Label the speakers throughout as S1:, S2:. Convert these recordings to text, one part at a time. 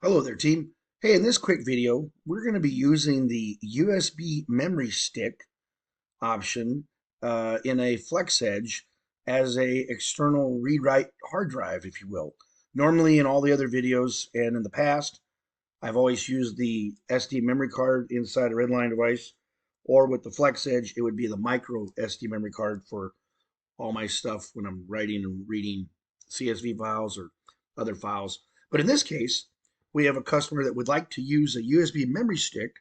S1: Hello there, team. Hey, in this quick video, we're going to be using the USB memory stick option in a FlexEdge as a external read-write hard drive, if you will. Normally, in all the other videos and in the past, I've always used the SD memory card inside a Redline device, or with the FlexEdge, it would be the micro SD memory card for all my stuff when I'm writing and reading CSV files or other files. But in this case, we have a customer that would like to use a USB memory stick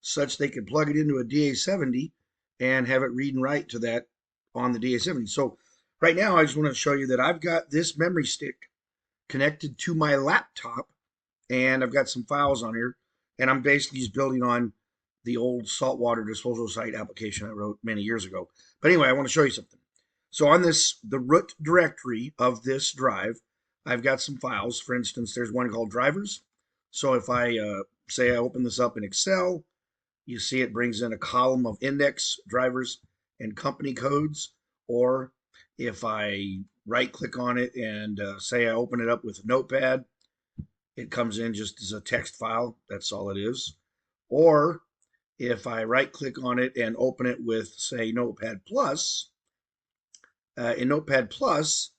S1: such they can plug it into a DA70 and have it read and write to that on the DA70. So right now, I just want to show you that I've got this memory stick connected to my laptop, and I've got some files on here, and I'm basically just building on the old saltwater disposal site application I wrote many years ago. But anyway, I want to show you something. So on the root directory of this drive, I've got some files. For instance, there's one called drivers. So if I say I open this up in Excel, you see it brings in a column of index drivers and company codes. Or if I right click on it and say I open it up with Notepad, it comes in just as a text file. That's all it is. Or if I right click on it and open it with, say, Notepad Plus, in Notepad Plus,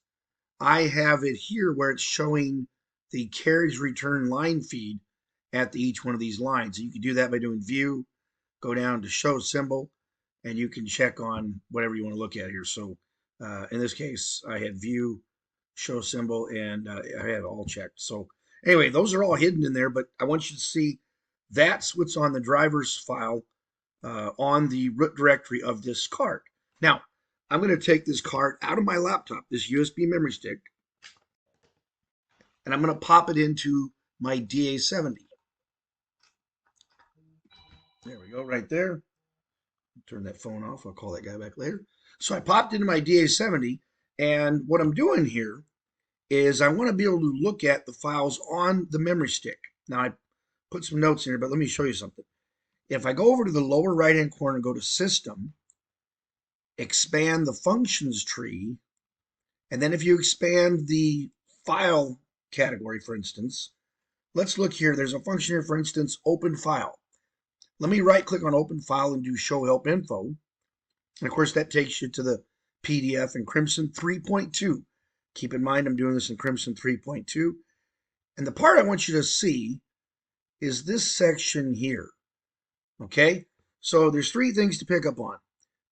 S1: I have it here where it's showing the carriage return line feed at each one of these lines. You can do that by doing view, go down to show symbol, and you can check on whatever you want to look at here. So in this case, I had view, show symbol, and I had all checked. So anyway, those are all hidden in there, but I want you to see that's what's on the driver's file on the root directory of this card. Now, I'm going to take this card out of my laptop, this USB memory stick, and I'm going to pop it into my DA70. There we go, right there. Turn that phone off. I'll call that guy back later. So I popped into my DA70, and what I'm doing here is I want to be able to look at the files on the memory stick. Now, I put some notes in here, but let me show you something. If I go over to the lower right-hand corner and go to System, expand the functions tree, and then if you expand the file category, for instance, let's look here. There's a function here, for instance, open file. Let me right click on open file and do show help info. And of course, that takes you to the PDF in Crimson 3.2. Keep in mind, I'm doing this in Crimson 3.2. And the part I want you to see is this section here. Okay? So there's three things to pick up on.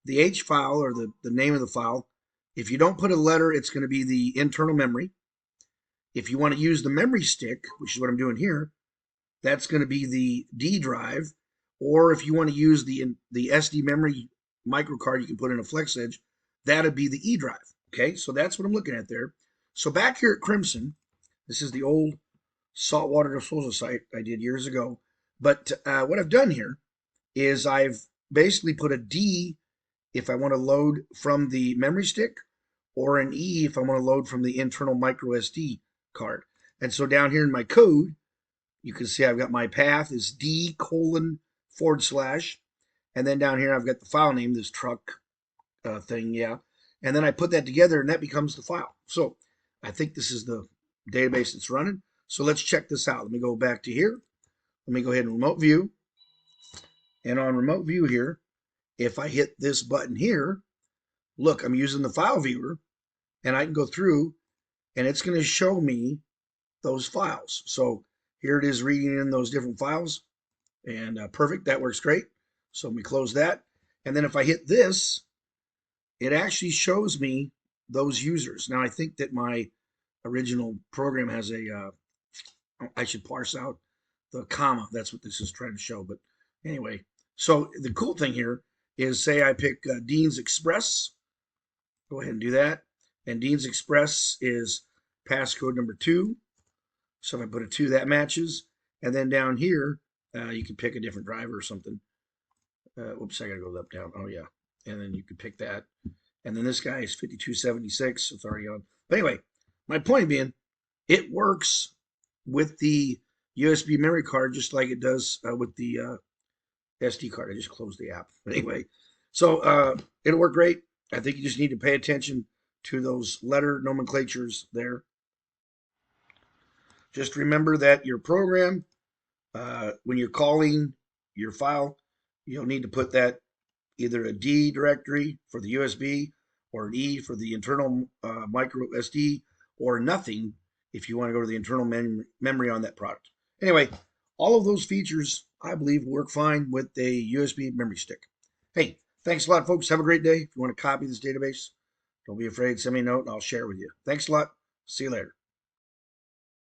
S1: The H file, or the name of the file. If you don't put a letter, it's going to be the internal memory. If you want to use the memory stick, which is what I'm doing here, that's going to be the D drive. Or if you want to use the SD memory microcard you can put in a FlexEdge, that'd be the E drive. Okay, so that's what I'm looking at there. So back here at Crimson, this is the old saltwater disposal site I did years ago. But what I've done here is I've basically put a D if I want to load from the memory stick, or an E if I want to load from the internal micro SD card. And so down here in my code, you can see I've got my path is D:// and then down here I've got the file name, this truck thing, yeah. And then I put that together and that becomes the file. So I think this is the database that's running. So let's check this out. Let me go back to here. Let me go ahead and remote view. And on remote view here, if I hit this button here, look, I'm using the file viewer, and I can go through and it's going to show me those files. So here it is reading in those different files, and perfect, that works great. So let me close that. And then if I hit this, it actually shows me those users. Now I think that my original program has I should parse out the comma. That's what this is trying to show. But anyway, so the cool thing here is, say I pick Dean's Express. Go ahead and do that. And Dean's Express is passcode number 2. So if I put a 2, that matches. And then down here, you can pick a different driver or something. Oops, I got to go up, down. Oh, yeah. And then you can pick that. And then this guy is 5276. It's already on. But anyway, my point being, it works with the USB memory card just like it does with the SD card. I just closed the app. But anyway, so it'll work great. I think you just need to pay attention to those letter nomenclatures there. Just remember that your program, when you're calling your file, you'll need to put that either a D directory for the USB or an E for the internal micro SD, or nothing if you want to go to the internal memory on that product. Anyway, all of those features, I believe, work fine with a USB memory stick. Hey, thanks a lot, folks. Have a great day. If you want to copy this database, don't be afraid. Send me a note and I'll share it with you. Thanks a lot. See you later.